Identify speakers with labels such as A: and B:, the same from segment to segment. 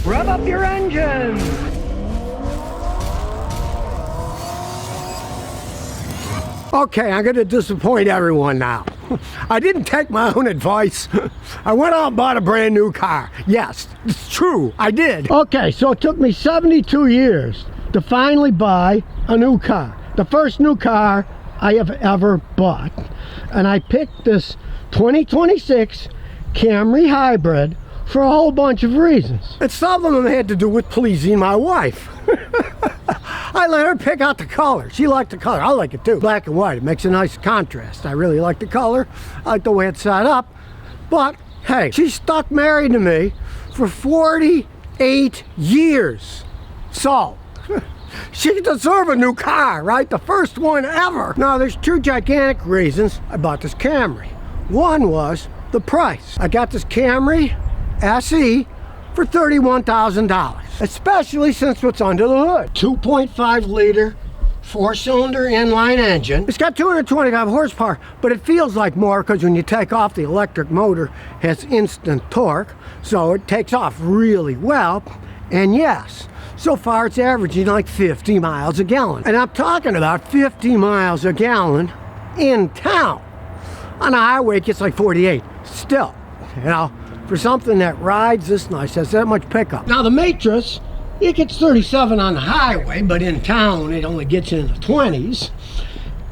A: Rev up your engines! Okay, I'm gonna disappoint everyone now. I didn't take my own advice. I went out and bought a brand new car. Yes, it's true, I did. Okay, so it took me 72 years to finally buy a new car. The first new car I have ever bought. And I picked this 2026 Camry Hybrid for a whole bunch of reasons. And some of them had to do with pleasing my wife. I let her pick out the color. She liked the color. I like it too. Black and white. It makes a nice contrast. I really like the color. I like the way it's set up. But hey, she stuck married to me for 48 years. So she deserved a new car, right? The first one ever. Now, there's two gigantic reasons I bought this Camry. One was the price. I got this Camry SE for $31,000, especially since what's under the hood. 2.5 liter, 4-cylinder inline engine. It's got 225 horsepower, but it feels like more because when you take off, the electric motor has instant torque, so it takes off really well. And yes, so far it's averaging like 50 miles a gallon. And I'm talking about 50 miles a gallon in town. On a highway, it gets like 48. Still, you know, for something that rides this nice, has that much pickup. Now the Matrix, it gets 37 on the highway, but in town it only gets in the 20s.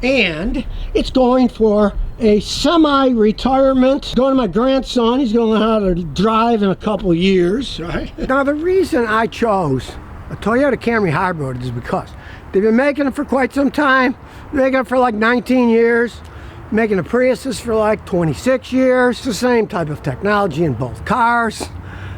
A: And it's going for a semi-retirement. Going to my grandson, he's going to learn how to drive in a couple years, right? Now the reason I chose a Toyota Camry Hybrid is because they've been making them for quite some time. Making them for like 19 years. Making the Priuses for like 26 years. It's the same type of technology in both cars.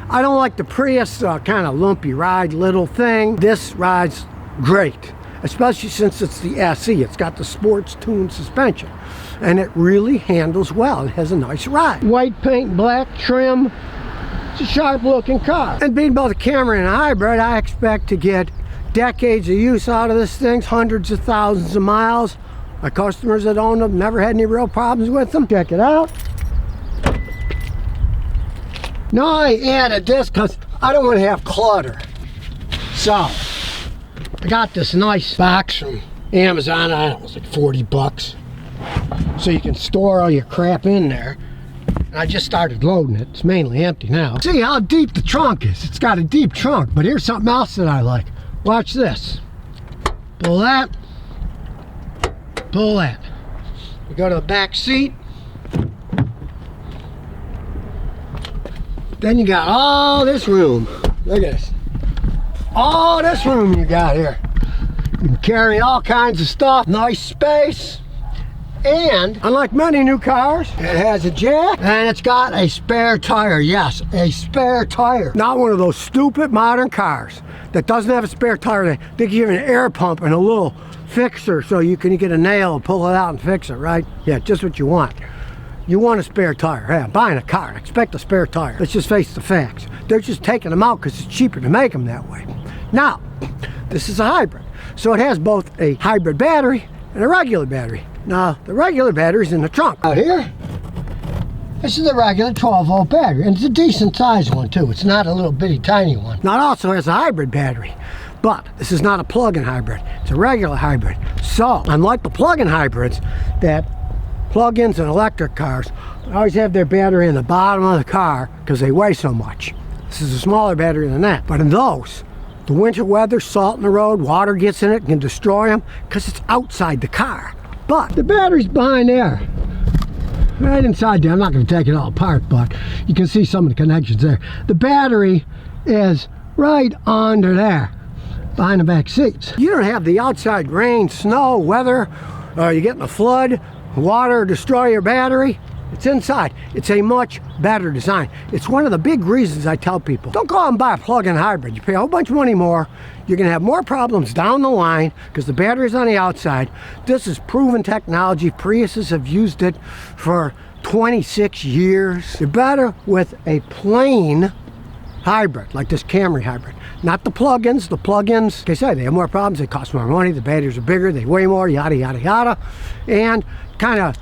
A: I don't like the Prius kind of lumpy ride little thing. This rides great, especially since it's the SE. It's got the sports tuned suspension and it really handles well. It has a nice ride. White paint, black trim. It's a sharp looking car. And being both a Camry and a hybrid, I expect to get decades of use out of this thing, hundreds of thousands of miles. My customers that own them never had any real problems with them. Check it out. Now I added this because I don't want to have clutter. So I got this nice box from Amazon. I don't know, it's like 40 bucks. So you can store all your crap in there. And I just started loading it. It's mainly empty now. See how deep the trunk is. It's got a deep trunk, but here's something else that I like. Watch this. Pull that. Pull that. We go to the back seat. Then you got all this room. Look at this. All this room you got here. You can carry all kinds of stuff. Nice space. And unlike many new cars, it has a jack and it's got a spare tire. Yes, a spare tire. Not one of those stupid modern cars that doesn't have a spare tire. They give you an air pump and a little fixer so you can get a nail and pull it out and fix it, right? Yeah, just what you want. You want a spare tire. Hey, I'm buying a car. Expect a spare tire. Let's just face the facts. They're just taking them out because it's cheaper to make them that way. Now, this is a hybrid. So it has both a hybrid battery and a regular battery. Now, the regular battery's in the trunk. Out here, this is the regular 12-volt battery. And it's a decent sized one, too. It's not a little bitty tiny one. Now, it also has a hybrid battery. But this is not a plug-in hybrid. It's a regular hybrid. So, unlike the plug-in hybrids that plug-ins and electric cars always have their battery in the bottom of the car because they weigh so much. This is a smaller battery than that. But in those, the winter weather, salt in the road, water gets in it, can destroy them because it's outside the car. But the battery's behind there. Right inside there. I'm not going to take it all apart, but you can see some of the connections there. The battery is right under there, behind the back seats. You don't have the outside rain, snow, weather, or you get in a flood, water destroy your battery. It's inside. It's a much better design. It's one of the big reasons I tell people, don't go out and buy a plug-in hybrid. You pay a whole bunch of money more. You're going to have more problems down the line because the battery's on the outside. This is proven technology. Priuses have used it for 26 years. You're better with a plain hybrid, like this Camry hybrid. Not the plug-ins. The plug-ins, like I said, they have more problems. They cost more money. The batteries are bigger. They weigh more, yada, yada, yada. And kind of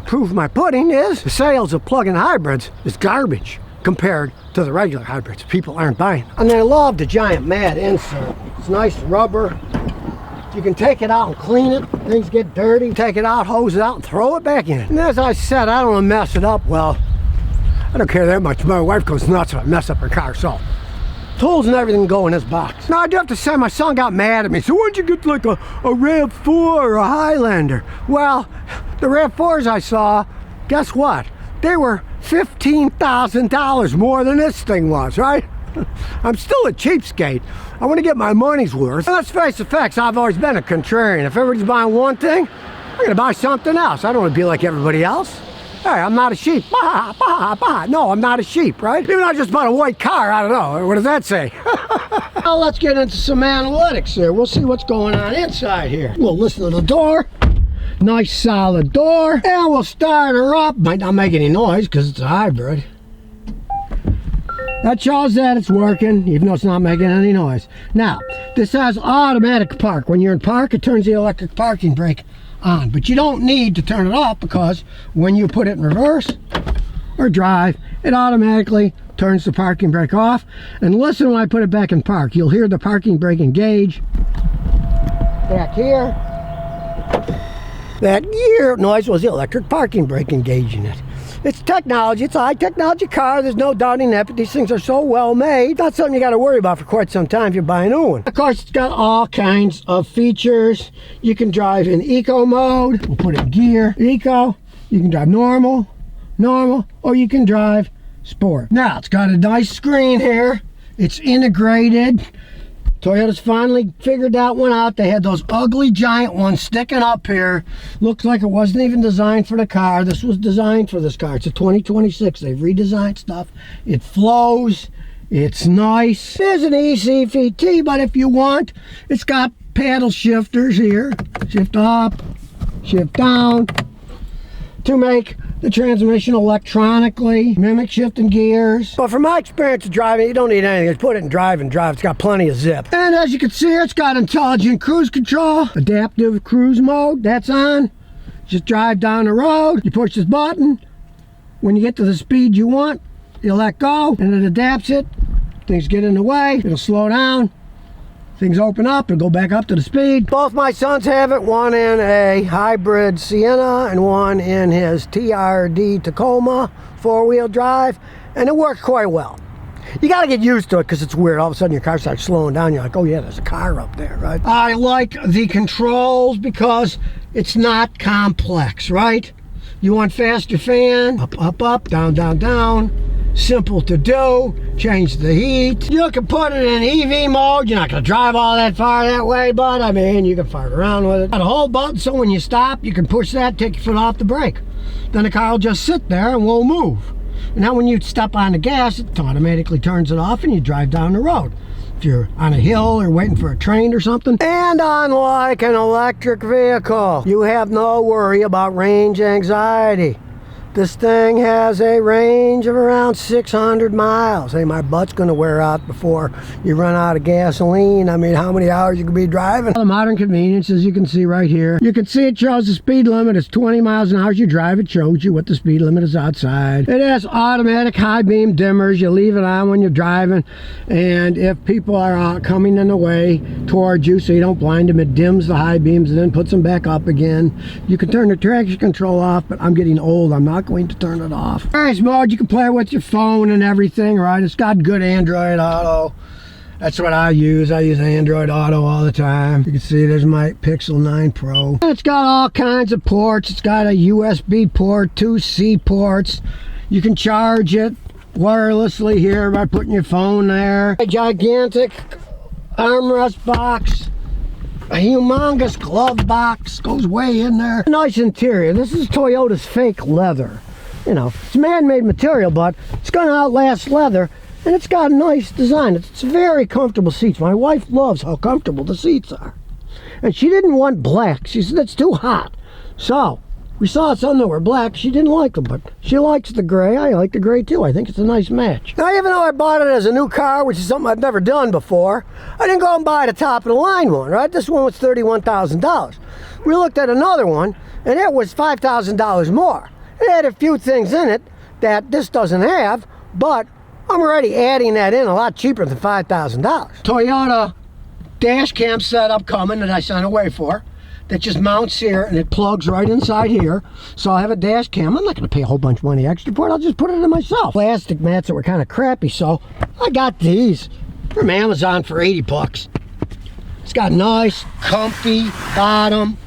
A: proof of my pudding is the sales of plug-in hybrids is garbage. compared to the regular hybrids people aren't buying. And I love the giant mat insert. It's nice rubber. You can take it out and clean it. Things get dirty. Take it out, hose it out, and throw it back in. And as I said, I don't want to mess it up. Well, I don't care that much. My wife goes nuts if I mess up her car, so tools and everything go in this box. Now, I do have to say, my son got mad at me. So why'd you get like a RAV4 or a Highlander? Well, the RAV4s I saw, guess what? They were $15,000 more than this thing was, right? I'm still a cheapskate. I want to get my money's worth. And let's face the facts, I've always been a contrarian. If everybody's buying one thing, I'm going to buy something else. I don't want to be like everybody else. Hey, I'm not a sheep. Bah, bah, bah. No, I'm not a sheep, right? Even though I just bought a white car, I don't know. What does that say? Well, let's get into some analytics here. We'll see what's going on inside here. We'll listen to the door. Nice solid door. And we'll start her up. Might not make any noise because it's a hybrid. That shows that it's working, even though it's not making any noise. Now, this has automatic park. When you're in park, it turns the electric parking brake on. But you don't need to turn it off because when you put it in reverse or drive, it automatically turns the parking brake off. And listen when I put it back in park. You'll hear the parking brake engage. Back here. That gear noise was the electric parking brake engaging it. It's technology. It's a high technology car. There's no doubting that, but these things are so well made. Not something you got to worry about for quite some time if you're buying a new one. Of course, it's got all kinds of features. You can drive in eco mode. We'll put it in gear. Eco. You can drive normal, or you can drive sport. Now, it's got a nice screen here. It's integrated. Toyota's finally figured that one out. They had those ugly giant ones sticking up here. Looks like it wasn't even designed for the car. This was designed for this car. It's a 2026. They've redesigned stuff. It flows. It's nice. It is an ECVT, but if you want, it's got paddle shifters here. Shift up, shift down to make the transmission electronically, mimic shifting gears. But from my experience of driving, you don't need anything. Just put it in drive and drive. It's got plenty of zip. And as you can see here, it's got intelligent cruise control, adaptive cruise mode, that's on. Just drive down the road, you push this button. When you get to the speed you want, you let go, and it adapts it. Things get in the way, it'll slow down. Things open up and go back up to the speed. Both my sons have it, one in a hybrid Sienna and one in his TRD Tacoma 4-wheel drive, and it works quite well. You got to get used to it because it's weird. All of a sudden your car starts slowing down. You're like, oh yeah, there's a car up there, right? I like the controls because it's not complex, right? You want faster fan, up, up, up, down, down, down. Simple to do. Change the heat. You can put it in EV mode. You're not going to drive all that far that way, but I mean, you can fart around with it. Got a hold button, so when you stop, you can push that, take your foot off the brake. Then the car will just sit there and won't move. And now when you step on the gas, it automatically turns it off and you drive down the road. If you're on a hill or waiting for a train or something. And unlike an electric vehicle, you have no worry about range anxiety. This thing has a range of around 600 miles. Hey, my butt's gonna wear out before you run out of gasoline. I mean, how many hours you could be driving? The modern conveniences you can see right here. You can see it shows the speed limit is 20 miles an hour. As you drive, it shows you what the speed limit is outside. It has automatic high beam dimmers. You leave it on when you're driving. And if people are coming in the way towards you so you don't blind them, it dims the high beams and then puts them back up again. You can turn the traction control off, but I'm getting old. I'm not going to turn it off. Various mode, you can play with your phone and everything, right? It's got good Android Auto. That's what I use. I use Android Auto all the time. You can see there's my Pixel 9 Pro. And it's got all kinds of ports. It's got a USB port, 2 C ports. You can charge it wirelessly here by putting your phone there. A gigantic armrest box. A humongous glove box goes way in there. Nice interior. This is Toyota's fake leather. You know, it's man-made material, but it's gonna outlast leather, and it's got a nice design. It's very comfortable seats. My wife loves how comfortable the seats are. And she didn't want black. She said it's too hot. So we saw some that were black. She didn't like them, but she likes the gray. I like the gray too. I think it's a nice match. Now, even though I bought it as a new car, which is something I've never done before, I didn't go and buy the top of the line one, right? This one was $31,000. We looked at another one, and it was $5,000 more. It had a few things in it that this doesn't have, but I'm already adding that in a lot cheaper than $5,000. Toyota dash cam setup coming that I signed away for. That just mounts here and it plugs right inside here. So I have a dash cam. I'm not going to pay a whole bunch of money extra for it. I'll just put it in myself. Plastic mats that were kind of crappy, so I got these from Amazon for 80 bucks. It's got nice, comfy bottom,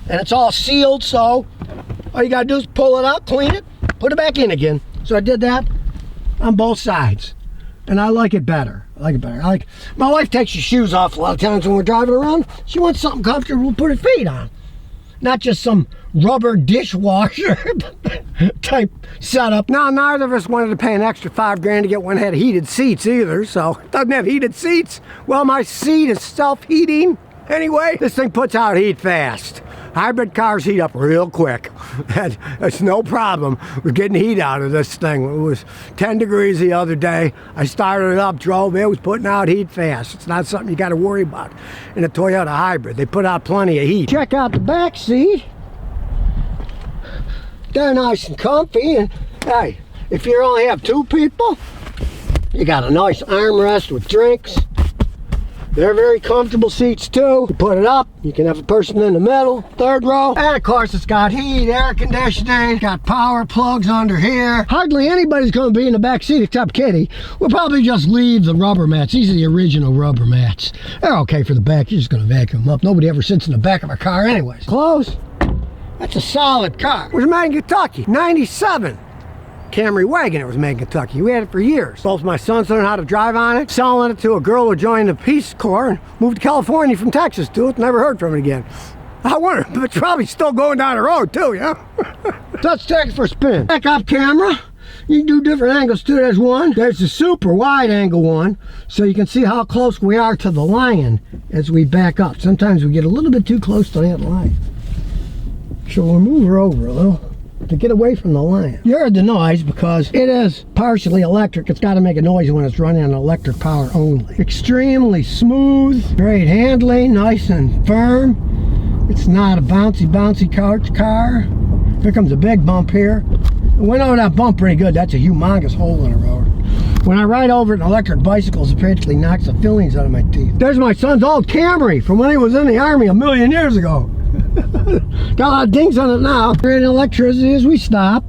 A: and it's all sealed, so all you got to do is pull it out, clean it, put it back in again. So I did that on both sides, and I like it better. My wife takes her shoes off a lot of times when we're driving around. She wants something comfortable to put her feet on, not just some rubber dishwasher type setup. Now, neither of us wanted to pay an extra $5 to get one that had heated seats either, so it doesn't have heated seats. Well, my seat is self-heating anyway. This thing puts out heat fast. Hybrid cars heat up real quick. That's no problem with getting heat out of this thing. It was 10 degrees the other day. I started it up, drove it, was putting out heat fast. It's not something you got to worry about in a Toyota hybrid. They put out plenty of heat. Check out the back seat. They're nice and comfy. And hey, if you only have 2 people, you got a nice armrest with drinks. They're very comfortable seats too. You put it up, you can have a person in the middle, 3rd row. And of course it's got heat, air conditioning, it's got power plugs under here. Hardly anybody's gonna be in the back seat except Kitty. We'll probably just leave the rubber mats. These are the original rubber mats. They're okay for the back, you're just gonna vacuum them up. Nobody ever sits in the back of a car anyways. Close. That's a solid car. It was made in Kentucky, 97. Camry wagon, it was made in Kentucky. We had it for years. Both my sons learned how to drive on it, selling it to a girl who joined the Peace Corps and moved to California from Texas to it. Never heard from it again. I wonder, but it's probably still going down the road too, yeah? So let's take it for a spin. Backup camera. You can do different angles too. There's one. There's the super wide angle one, so you can see how close we are to the lion as we back up. Sometimes we get a little bit too close to that lion. So we'll move her over a little to get away from the lion. You heard the noise because it is partially electric. It's got to make a noise when it's running on electric power only. Extremely smooth, great handling, nice and firm. It's not a bouncy couch car. Here comes a big bump here. It went over that bump pretty good. That's a humongous hole in the road. When I ride over it in electric bicycles, it practically knocks the fillings out of my teeth. There's my son's old Camry from when he was in the Army a million years ago. Got a lot of dings on it now. Creating electricity as we stop.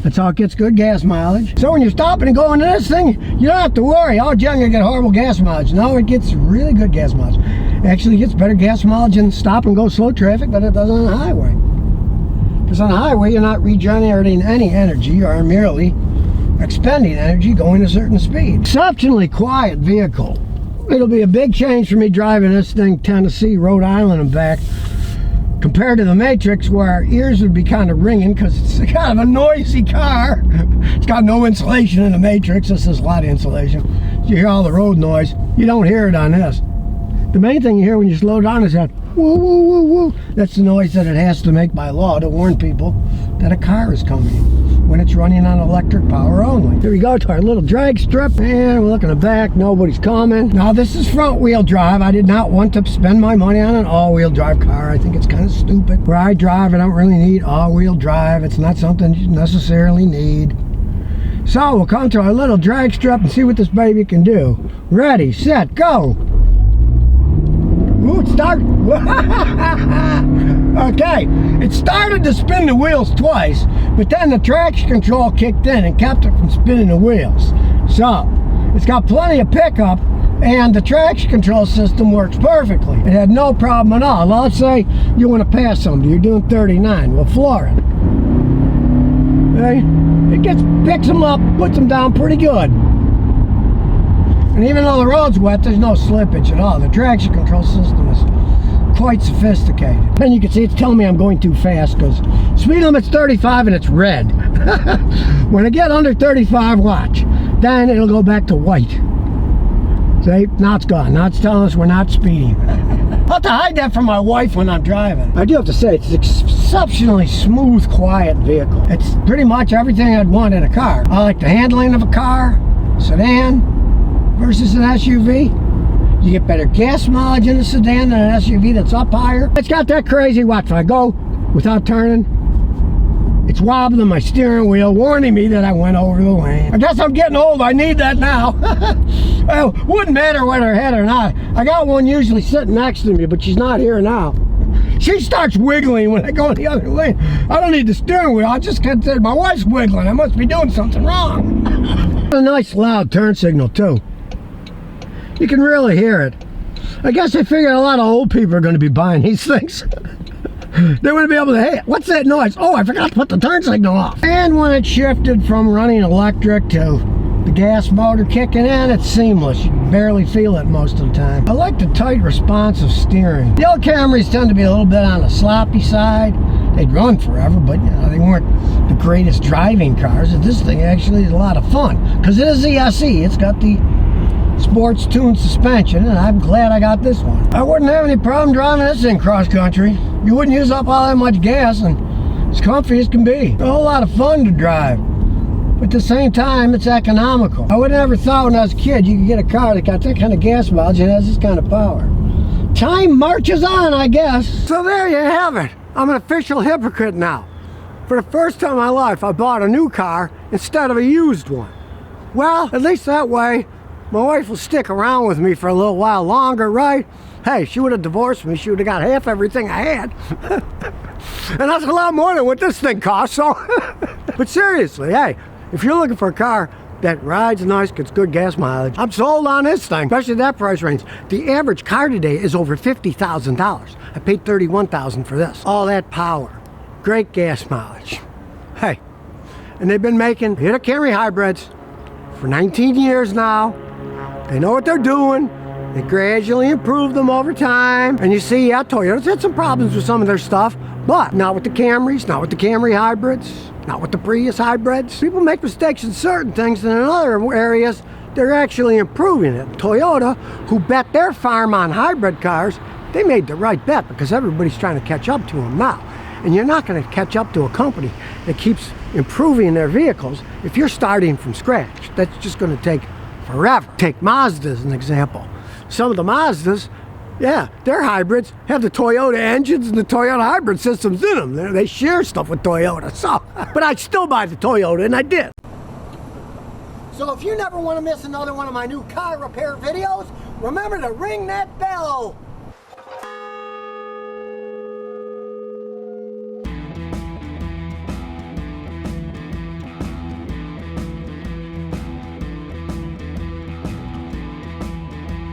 A: That's how it gets good gas mileage. So when you're stopping and going to this thing, you don't have to worry, oh, John, you're gonna get horrible gas mileage. No, it gets really good gas mileage. Actually, it gets better gas mileage in stop and go slow traffic than it does on the highway. Because on the highway, you're not regenerating any energy. You are merely expending energy going a certain speed. Exceptionally quiet vehicle. It'll be a big change for me driving this thing Tennessee, Rhode Island and back, compared to the Matrix, where our ears would be kind of ringing because it's kind of a noisy car. It's got no insulation in the Matrix. This is a lot of insulation. You hear all the road noise. You don't hear it on this. The main thing you hear when you slow down is that woo, woo, woo, woo. That's the noise that it has to make by law to warn people that a car is coming when it's running on electric power only. Here we go to our little drag strip, and we're looking at the back. Nobody's coming. Now this is front wheel drive. I did not want to spend my money on an all-wheel drive car. I think it's kind of stupid. Where I drive, I don't really need all-wheel drive. It's not something you necessarily need. So we'll come to our little drag strip and see what this baby can do. Ready, set, go. Ooh, it started. Okay, it started to spin the wheels twice, but then the traction control kicked in and kept it from spinning the wheels. So, it's got plenty of pickup, and the traction control system works perfectly. It had no problem at all. Well, let's say you want to pass somebody, you're doing 39, we'll floor it. Okay? It picks them up, puts them down pretty good. And even though the road's wet, there's no slippage at all. The traction control system is quite sophisticated. And you can see it's telling me I'm going too fast because speed limit's 35 and it's red. When I get under 35, watch. Then it'll go back to white. See? Now it's gone. Now it's telling us we're not speeding. I'll have to hide that from my wife when I'm driving. I do have to say, it's an exceptionally smooth, quiet vehicle. It's pretty much everything I'd want in a car. I like the handling of a car, sedan, versus an SUV. You get better gas mileage in a sedan than an SUV that's up higher. It's got that crazy, watch, if I go without turning, It's wobbling my steering wheel, warning me that I went over the lane. I guess I'm getting old. I need that now. Well, wouldn't matter whether I had or not. I got one usually sitting next to me, but she's not here now. She starts wiggling when I go in the other lane. I don't need the steering wheel. I just consider my wife's wiggling. I must be doing something wrong. A nice loud turn signal too. You can really hear it. I guess I figured a lot of old people are going to be buying these things. They wouldn't be able to, hey, what's that noise? Oh, I forgot to put the turn signal off. And when it shifted from running electric to the gas motor kicking in, it's seamless. You can barely feel it most of the time. I like the tight, responsive steering. The old Camrys tend to be a little bit on the sloppy side. They'd run forever, but you know, they weren't the greatest driving cars. This thing actually is a lot of fun because it is the SE. It's got the sports tuned suspension, and I'm glad I got this one. I wouldn't have any problem driving this thing cross country. You wouldn't use up all that much gas, and it's comfy as can be. A whole lot of fun to drive, but at the same time, it's economical. I would have never thought when I was a kid you could get a car that got that kind of gas mileage and has this kind of power. Time marches on, I guess. So there you have it. I'm an official hypocrite now. For the first time in my life, I bought a new car instead of a used one. Well, at least that way, my wife will stick around with me for a little while longer, right? Hey, she would have divorced me. She would have got half everything I had. And that's a lot more than what this thing costs, so. But seriously, hey, if you're looking for a car that rides nice, gets good gas mileage, I'm sold on this thing, especially that price range. The average car today is over $50,000. I paid $31,000 for this. All that power, great gas mileage. Hey, and they've been making Toyota Camry hybrids for 19 years now. They know what they're doing. They gradually improve them over time. And you see, yeah, Toyota's had some problems with some of their stuff, but not with the Camrys, not with the Camry hybrids, not with the Prius hybrids. People make mistakes in certain things, and in other areas, they're actually improving it. Toyota, who bet their farm on hybrid cars, they made the right bet because everybody's trying to catch up to them now. And you're not going to catch up to a company that keeps improving their vehicles if you're starting from scratch. That's just going to take forever. Take Mazda as an example. Some of the Mazdas, yeah, their hybrids have the Toyota engines and the Toyota hybrid systems in them. They share stuff with Toyota. So, but I'd still buy the Toyota, and I did. So if you never want to miss another one of my new car repair videos, remember to ring that bell.